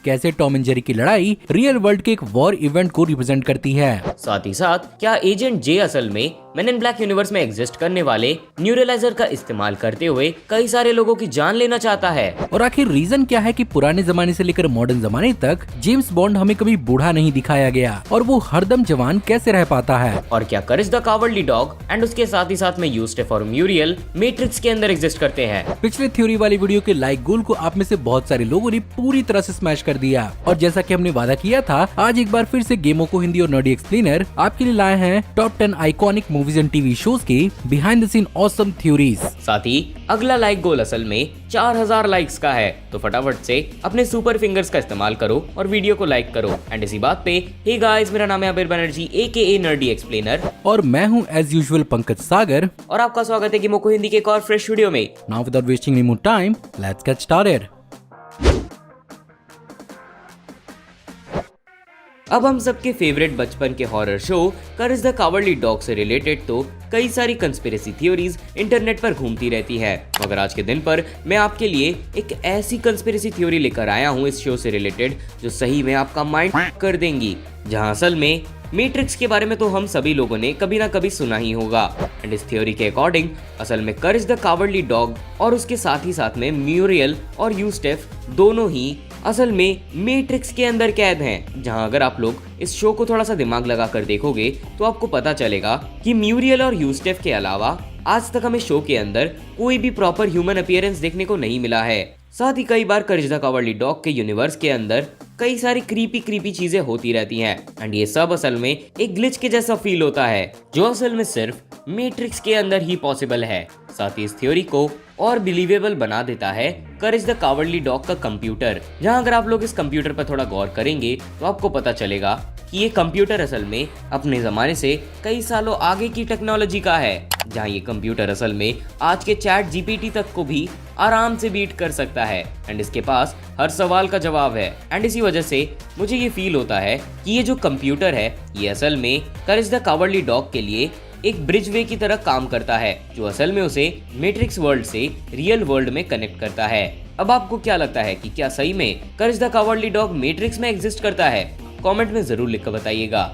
कैसे Tom and Jerry की लड़ाई रियल वर्ल्ड के एक वॉर इवेंट को रिप्रेजेंट करती है। साथ ही साथ क्या एजेंट जे असल में मेन इन ब्लैक यूनिवर्स में एग्जिस्ट करने वाले न्यूरलाइजर का इस्तेमाल करते हुए कई सारे लोगों की जान लेना चाहता है। और आखिर रीजन क्या है कि पुराने जमाने से लेकर मॉडर्न जमाने तक जेम्स बॉन्ड हमें कभी बूढ़ा नहीं दिखाया गया और वो हरदम जवान कैसे रह पाता है। और क्या करेज द कावर्डली डॉग एंड उसके साथ ही साथ में यूस्टेफ और म्यूरियल मैट्रिक्स के अंदर एग्जिस्ट करते हैं। पिछले थ्योरी वाली वीडियो के लाइक गोल को आप में से बहुत सारे लोगों ने पूरी तरह से स्मैश कर दिया और जैसा कि हमने वादा किया था, आज एक बार फिर से गेमों को हिंदी और नर्डी एक्सप्लेनर आपके लिए लाए हैं top 10 iconic movies and TV shows की behind the scene awesome theories. साथ ही अगला लाइक गोल असल में 4000 लाइक्स का है, तो फटाफट से अपने सुपर फिंगर्स का इस्तेमाल करो और वीडियो को लाइक करो। एंड इसी बात पे हे गाइस, मेरा नाम है अबीर बनर्जी AKA नर्डी एक्सप्लेनर और मैं हूं एज यूजुअल पंकज सागर और आपका स्वागत है गेमों को हिंदी के एक और फ्रेश वीडियो में। Now without wasting any more time, let's get started. अब हम सबके फेवरेट बचपन के horror show courage the cowardly dog से रिलेटेड तो कई सारी कंस्पिरेसी थ्योरीज इंटरनेट पर घूमती रहती है, मगर आज के दिन पर मैं आपके लिए एक ऐसी कंस्पिरेसी थ्योरी लेकर आया हूँ इस शो से रिलेटेड जो सही में आपका माइंड कर देंगी। जहाँ असल में मैट्रिक्स के बारे में तो हम सभी लोगों ने कभी ना कभी सुना ही होगा। एंड इस थ्योरी के अकॉर्डिंग असल में करेज द कावर्डली डॉग और उसके साथ में म्यूरियल और यूस्टेफ दोनों ही असल में मैट्रिक्स के अंदर कैद हैं। जहां अगर आप लोग इस शो को थोड़ा सा दिमाग लगा कर देखोगे तो आपको पता चलेगा कि म्यूरियल और यूस्टेफ के अलावा आज तक हमें शो के अंदर कोई भी प्रॉपर ह्यूमन अपीयरेंस देखने को नहीं मिला है। साथ ही कई बार करेज द कावर्डली डॉग के यूनिवर्स के अंदर कई सारी क्रीपी चीजें होती रहती हैं एंड ये सब असल में एक ग्लिच के जैसा फील होता है जो असल में सिर्फ मैट्रिक्स के अंदर ही पॉसिबल है। साथ ही इस थ्योरी को और बिलीवेबल बना देता है करेज द कावर्डली डॉग का कंप्यूटर, जहां अगर आप लोग इस कंप्यूटर पर थोड़ा गौर करेंगे तो आपको पता चलेगा कि ये कंप्यूटर असल में अपने जमाने से कई सालों आगे की टेक्नोलॉजी का है, जहां ये कंप्यूटर असल में आज के चैट GPT तक को भी आराम से बीट कर सकता है एंड इसके पास हर सवाल का जवाब है। एंड इसी वजह से मुझे ये फील होता है कि ये जो कंप्यूटर है ये असल में करेज द कावर्डली डॉग के लिए एक ब्रिज वे की तरह काम करता है, जो असल में उसे मैट्रिक्स वर्ल्ड से रियल वर्ल्ड में कनेक्ट करता है। अब आपको क्या लगता है कि क्या सही में करेज द कावर्डली डॉग मैट्रिक्स में एग्जिस्ट करता है? कमेंट में जरूर लिखकर बताइएगा।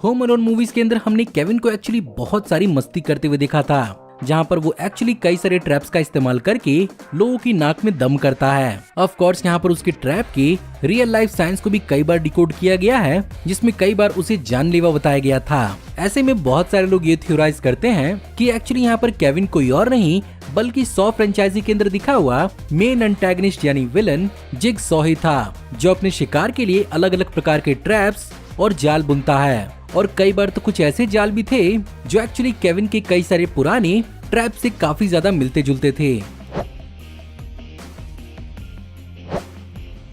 होम अलोन मूवीज के अंदर हमने केविन को एक्चुअली बहुत सारी मस्ती करते हुए देखा था, जहाँ पर वो एक्चुअली कई सारे ट्रैप्स का इस्तेमाल करके लोगों की नाक में दम करता है। ऑफ कोर्स यहाँ पर उसके ट्रैप की रियल लाइफ साइंस को भी कई बार डिकोड किया गया है, जिसमें कई बार उसे जानलेवा बताया गया था। ऐसे में बहुत सारे लोग ये थ्योराइज करते हैं कि एक्चुअली यहाँ पर केविन कोई और नहीं बल्कि सॉ फ्रेंचाइजी के अंदर दिखा हुआ मेन एंटागनिस्ट यानी विलन जिगसॉ ही था, जो अपने शिकार के लिए अलग अलग प्रकार के ट्रैप्स और जाल बुनता है। और कई बार तो कुछ ऐसे जाल भी थे जो एक्चुअली केविन के कई सारे पुराने ट्रैप से काफी ज्यादा मिलते जुलते थे।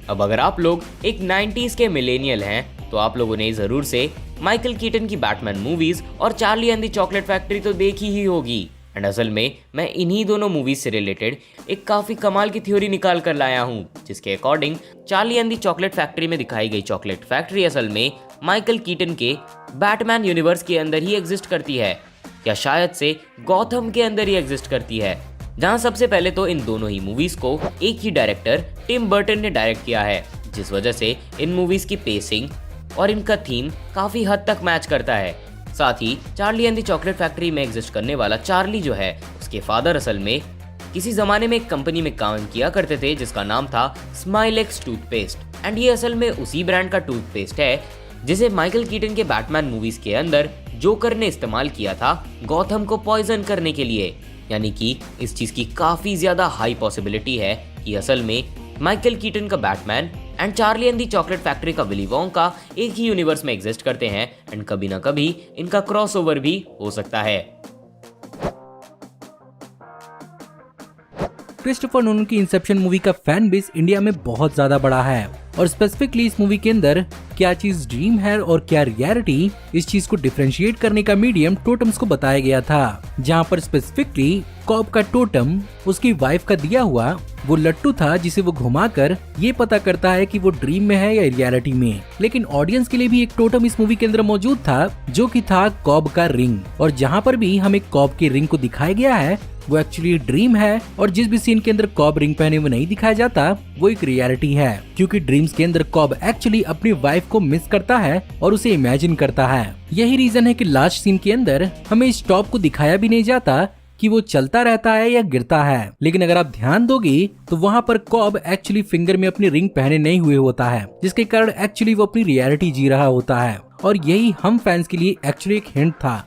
अब अगर आप लोग एक 90s के मिलेनियल हैं तो आप लोगों ने जरूर से माइकल कीटन की बैटमैन मूवीज और Charlie and the chocolate factory तो देखी ही होगी। एंड असल में मैं इन्हीं दोनों मूवीज से रिलेटेड एक काफी कमाल की थ्योरी निकाल कर लाया हूँ, जिसके according Charlie and the chocolate factory में दिखाई गई चॉकलेट फैक्ट्री असल में माइकल कीटन के बैटमैन यूनिवर्स के अंदर ही एग्जिस्ट करती है, या शायद से गॉथम के अंदर ही एग्जिस्ट करती है। जहां सबसे पहले तो इन दोनों ही मूवीज को एक ही डायरेक्टर टिम बर्टन ने डायरेक्ट किया है, जिस वजह से इन मूवीज की पेसिंग और इनका थीम काफी हद तक मैच करता है। साथ ही Charlie and the chocolate factory में एग्जिस्ट करने वाला चार्ली जो है, उसके फादर असल में किसी जमाने में एक कंपनी में काम किया करते थे जिसका नाम था स्माइलेक्स टूथपेस्ट। एंड ये असल में उसी ब्रांड का टूथपेस्ट है जिसे माइकल कीटन के बैटमैन मूवीज के अंदर जोकर ने इस्तेमाल किया था गॉथम को पॉइजन करने के लिए। यानी कि इस चीज की काफी ज्यादा हाई पॉसिबिलिटी है कि असल में माइकल कीटन का Batman and Charlie and the chocolate factory का विली वोंका एक ही यूनिवर्स में एग्जिस्ट करते हैं एंड कभी ना कभी इनका क्रॉसओवर भी हो सकता है। क्रिस्टोफर नोलन की इंसेप्शन मूवी का फैन बेस इंडिया में बहुत ज्यादा बड़ा है और स्पेसिफिकली इस मूवी के अंदर क्या चीज ड्रीम है और क्या रियलिटी, इस चीज को डिफरेंशिएट करने का मीडियम टोटम्स को बताया गया था, जहां पर स्पेसिफिकली कॉब का टोटम उसकी वाइफ का दिया हुआ वो लट्टू था जिसे वो घुमाकर ये पता करता है कि वो ड्रीम में है या रियलिटी में। लेकिन ऑडियंस के लिए भी एक टोटम इस मूवी के अंदर मौजूद था जो कि था कॉब का रिंग, और जहाँ पर भी हमें कॉब के रिंग को दिखाया गया है वो एक्चुअली ड्रीम है, और जिस भी सीन के अंदर कॉब रिंग पहने हुए नहीं दिखाया जाता वो एक रियलिटी है, क्योंकि ड्रीम्स के अंदर कॉब एक्चुअली अपनी वाइफ को मिस करता है और उसे इमेजिन करता है। यही रीजन है कि लास्ट सीन के अंदर हमें इस टॉप को दिखाया भी नहीं जाता कि वो चलता रहता है या गिरता है, लेकिन अगर आप ध्यान दोगे तो वहाँ पर कॉब एक्चुअली फिंगर में अपनी रिंग पहने नहीं हुए होता है, जिसके कारण एक्चुअली वो अपनी रियलिटी जी रहा होता है, और यही हम फैंस के लिए एक्चुअली एक हिंट था।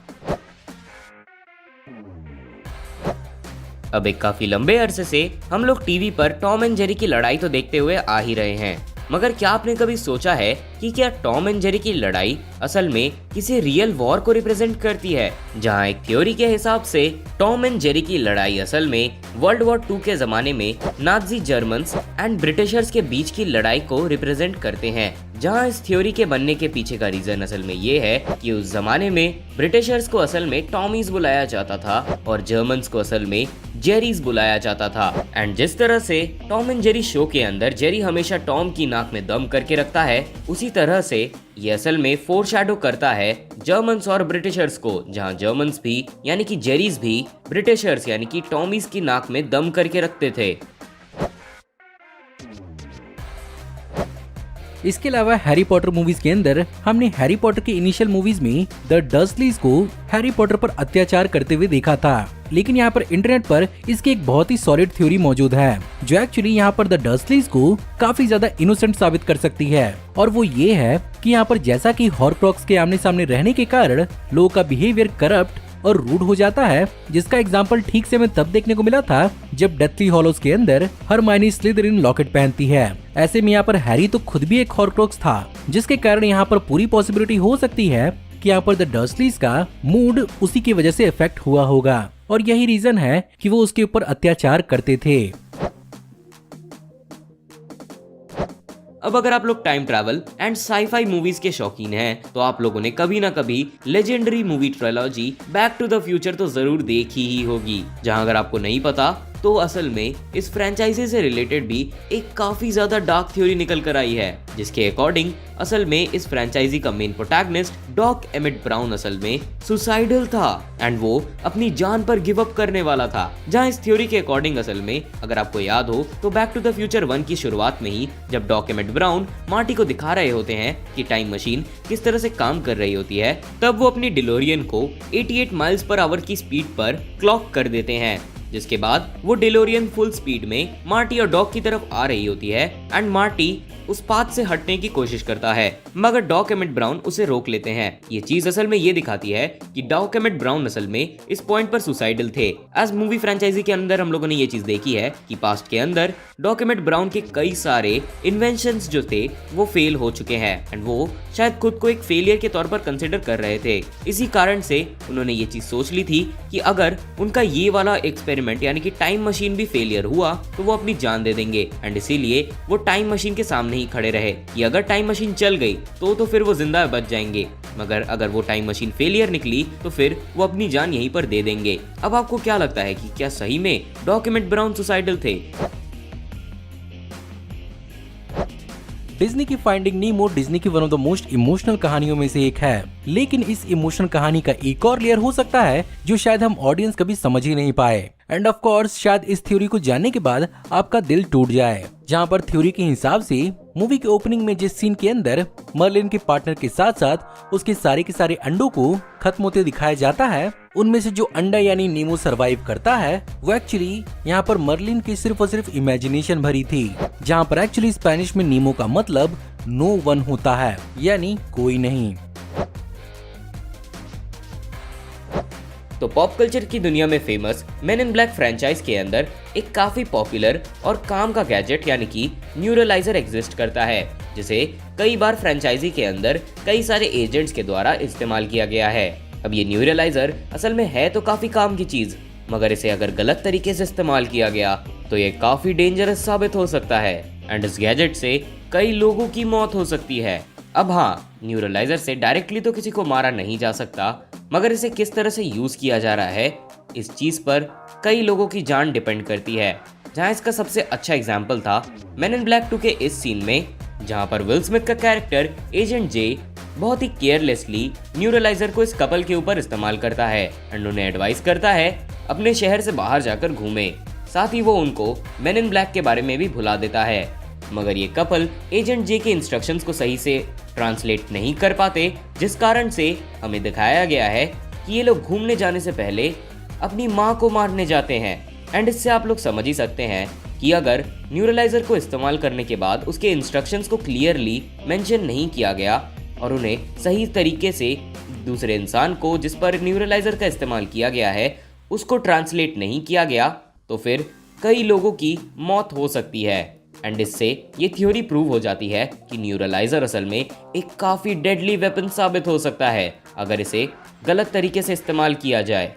अब एक काफी लंबे अरसे से हम लोग टीवी पर टॉम एंड जेरी की लड़ाई तो देखते हुए आ ही रहे हैं, मगर क्या आपने कभी सोचा है कि क्या टॉम एंड जेरी की लड़ाई असल में किसी रियल वॉर को रिप्रेजेंट करती है, जहां एक थ्योरी के हिसाब से टॉम एंड जेरी की लड़ाई असल में वर्ल्ड वॉर 2 के जमाने में नाजी जर्मन्स एंड ब्रिटिशर्स के बीच की लड़ाई को रिप्रेजेंट करते हैं। जहां इस थ्योरी के बनने के पीछे का रीजन असल में ये है कि उस जमाने में ब्रिटिशर्स को असल में टॉमीज बुलाया जाता था और जर्मन्स को असल में जेरीज बुलाया जाता था। एंड जिस तरह से टॉम एंड जेरी शो के अंदर जेरी हमेशा टॉम की नाक में दम करके रखता है, उसी तरह से ये असल में फोरशैडो करता है जर्मन्स और ब्रिटिशर्स को, जहां जर्मन्स भी यानी कि जेरीज भी ब्रिटिशर्स यानी कि टॉमीज की नाक में दम करके रखते थे। इसके अलावा हैरी पॉटर मूवीज के अंदर हमने हैरी पॉटर की इनिशियल मूवीज में द डर्सलीज को हैरी पॉटर पर अत्याचार करते हुए देखा था, लेकिन यहाँ पर इंटरनेट पर इसकी एक बहुत ही सॉलिड थ्योरी मौजूद है, जो एक्चुअली यहाँ पर द डर्सलीज को काफी ज्यादा इनोसेंट साबित कर सकती है। और वो ये है कि यहाँ पर जैसा कि हॉर्क्रोक्स के आमने सामने रहने के कारण लोगों का बिहेवियर करप्ट और रूड हो जाता है, जिसका एग्जाम्पल ठीक से हमें तब देखने को मिला था जब डेथली हॉलोज के अंदर हरमाइनी स्लिदरिन लॉकेट पहनती है। ऐसे में यहाँ पर हैरी तो खुद भी एक हॉर्क्रोक्स था, जिसके कारण यहाँ पर पूरी पॉसिबिलिटी हो सकती है कि यहाँ पर द डर्सलीज का मूड उसी की वजह से इफेक्ट हुआ होगा, और यही रीजन है कि वो उसके ऊपर अत्याचार करते थे। अब अगर आप लोग time travel and sci-fi movies के शौकीन हैं, तो आप लोगों ने कभी ना कभी legendary movie trilogy back to the future तो जरूर देखी ही होगी, जहां अगर आपको नहीं पता तो असल में इस फ्रेंचाइजी से रिलेटेड भी एक काफी ज्यादा डार्क थ्योरी निकल कर आई है, जिसके अकॉर्डिंग असल में इस फ्रेंचाइजी का main protagonist doc Emmett Brown असल में सुसाइडल था एंड वो अपनी जान पर गिव अप करने वाला था। जहां इस थ्योरी के अकॉर्डिंग असल में अगर आपको याद हो तो बैक टू द फ्यूचर 1 की शुरुआत में ही जब डॉक एमिट ब्राउन मार्टी को दिखा रहे होते हैं कि टाइम मशीन किस तरह से काम कर रही होती है, तब वो अपनी डिलोरियन को 88 माइल्स पर आवर की स्पीड पर क्लॉक कर देते हैं, जिसके बाद वो डिलोरियन फुल स्पीड में मार्टी और डॉक की तरफ आ रही होती है एंड मार्टी उस पाथ से हटने की कोशिश करता है, मगर डॉक एमिट ब्राउन उसे रोक लेते हैं। ये चीज असल में ये दिखाती है कि डॉक एमिट ब्राउन असल में इस पॉइंट पर सुसाइडल थे। एज मूवी फ्रेंचाइजी के अंदर हम लोगों ने ये चीज देखी है कि पास्ट के अंदर डॉक एमिट ब्राउन के कई सारे इन्वेंशंस जो थे वो फेल हो चुके हैं एंड वो शायद खुद को एक फेलियर के तौर पर कंसिडर कर रहे थे। इसी कारण से उन्होंने ये चीज सोच ली थी कि अगर उनका ये वाला एक्सपेरिमेंट यानी कि टाइम मशीन भी फेलियर हुआ तो वो अपनी जान दे देंगे, एंड इसीलिए वो टाइम मशीन के सामने ही खड़े रहे कि अगर टाइम मशीन चल गई तो फिर वो जिंदा बच जाएंगे, मगर अगर वो टाइम मशीन फेलियर निकली तो फिर वो अपनी जान यहीं पर दे देंगे। अब आपको क्या लगता है कि क्या सही में डॉक एमिट ब्राउन सुसाइडल थे? डिज्नी की फाइंडिंग नीमो डिज्नी की one of the most emotional कहानियों में से एक है, लेकिन इस इमोशनल कहानी का एक और लेयर हो सकता है जो शायद हम ऑडियंस कभी समझ ही नहीं पाए। एंड ऑफ कोर्स शायद इस थ्योरी को जानने के बाद आपका दिल टूट जाए, जहां पर थ्योरी के हिसाब से मूवी के ओपनिंग में जिस सीन के अंदर मर्लिन के पार्टनर के साथ साथ उसके सारे के सारे अंडों को खत्म होते दिखाया जाता है, उनमें से जो अंडा यानी नीमो सरवाइव करता है वो एक्चुअली यहाँ पर मर्लिन की सिर्फ और सिर्फ इमेजिनेशन भरी थी, जहाँ पर एक्चुअली स्पेनिश में नीमो का मतलब नो वन होता है, यानी कोई नहीं। तो पॉप कल्चर की दुनिया में फेमस मेन इन ब्लैक फ्रेंचाइज के अंदर एक काफी पॉपुलर और काम का गैजेट यानी कि न्यूरलाइजर एग्जिस्ट करता है, जिसे कई बार फ्रेंचाइजी के अंदर कई सारे एजेंट्स के द्वारा इस्तेमाल किया गया है। अब ये न्यूरलाइजर असल में है तो काफी काम की चीज, मगर इसे अगर गलत तरीके से इस्तेमाल किया गया तो ये काफी डेंजरस साबित हो सकता है एंड इस गैजेट से कई लोगों की मौत हो सकती है। अब हाँ, न्यूरलाइजर से डायरेक्टली तो किसी को मारा नहीं जा सकता, मगर इसे किस तरह से यूज किया जा रहा है इस चीज पर कई लोगों की जान डिपेंड करती है। जहां इसका सबसे अच्छा एग्जाम्पल था मेन इन ब्लैक 2 के इस सीन में, जहां पर विल स्मिथ का कैरेक्टर एजेंट जे बहुत ही केयरलेसली न्यूरलाइजर को इस कपल के ऊपर इस्तेमाल करता है एंड उन्हें एडवाइस करता है अपने शहर से बाहर जाकर घूमे। साथ ही वो उनको मेन इन ब्लैक के बारे में भी भुला देता है। मगर ये कपल एजेंट जे के इंस्ट्रक्शंस को सही से ट्रांसलेट नहीं कर पाते, जिस कारण से हमें दिखाया गया है कि ये लोग घूमने जाने से पहले अपनी माँ को मारने जाते हैं। एंड इससे आप लोग समझ ही सकते हैं कि अगर न्यूरलाइजर को इस्तेमाल करने के बाद उसके इंस्ट्रक्शंस को क्लियरली मेंशन नहीं किया गया और उन्हें सही तरीके से दूसरे इंसान को जिस पर न्यूरलाइजर का इस्तेमाल किया गया है उसको ट्रांसलेट नहीं किया गया, तो फिर कई लोगों की मौत हो सकती है। एंड इससे ये थ्योरी प्रूव हो जाती है कि न्यूरलाइजर असल में एक काफ़ी डेडली वेपन साबित हो सकता है अगर इसे गलत तरीके से इस्तेमाल किया जाए।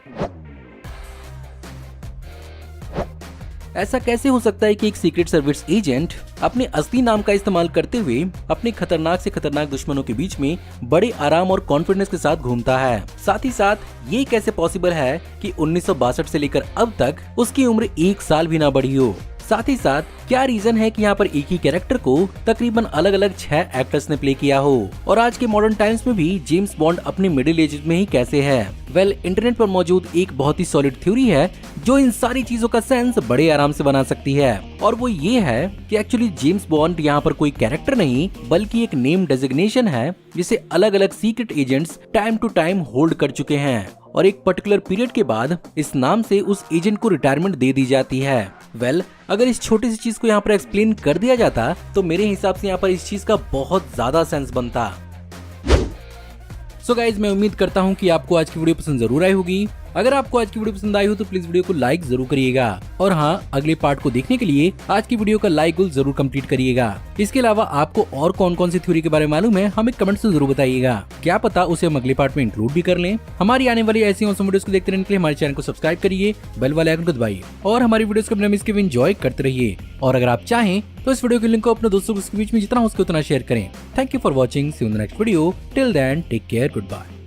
ऐसा कैसे हो सकता है कि एक सीक्रेट सर्विस एजेंट अपने असली नाम का इस्तेमाल करते हुए अपने खतरनाक से खतरनाक दुश्मनों के बीच में बड़े आराम और कॉन्फिडेंस के साथ घूमता है? साथ ही साथ ये कैसे पॉसिबल है कि 1962 से लेकर अब तक उसकी उम्र 1 साल भी ना बढ़ी हो? साथ ही साथ क्या रीजन है कि यहाँ पर एक ही कैरेक्टर को तकरीबन अलग अलग 6 एक्टर्स ने प्ले किया हो? और आज के मॉडर्न टाइम्स में भी जेम्स बॉन्ड अपने मिडिल एज में ही कैसे है? इंटरनेट पर मौजूद एक बहुत ही सॉलिड थ्योरी है जो इन सारी चीजों का सेंस बड़े आराम से बना सकती है, और वो ये है कि एक्चुअली जेम्स बॉन्ड यहाँ पर कोई कैरेक्टर नहीं बल्कि एक नेम डेजिग्नेशन है जिसे अलग अलग secret agents time to time hold कर चुके हैं, और एक पर्टिकुलर पीरियड के बाद इस नाम से उस एजेंट को रिटायरमेंट दे दी जाती है। अगर इस छोटी सी चीज को यहाँ पर एक्सप्लेन कर दिया जाता तो मेरे हिसाब से यहाँ पर इस चीज का बहुत ज्यादा सेंस बनता। सो गाइज, मैं उम्मीद करता हूँ कि आपको आज की वीडियो पसंद जरूर आई होगी। अगर आपको आज की वीडियो पसंद आई हो तो प्लीज वीडियो को लाइक जरूर करिएगा, और हाँ, अगले पार्ट को देखने के लिए आज की वीडियो का लाइक गोल जरूर कंप्लीट करिएगा। इसके अलावा आपको और कौन कौन सी थ्योरी के बारे में मालूम है हमें कमेंट्स में जरूर बताइएगा, क्या पता उसे हम अगले पार्ट में इंक्लूड भी कर लें। हमारी आने वाली ऐसी ऑसम वीडियोस को देखते रहने के लिए हमारे चैनल को सब्सक्राइब करिए, बेल वाले आइकन को दबाइए और हमारी वीडियोस को बिना मिस किए एंजॉय करते रहिए। और अगर आप चाहें तो इस वीडियो के लिंक को अपने दोस्तों के बीच में जितना हो सके उतना शेयर करें। Thank you for watching, see you in the next video. Till then take care, good bye.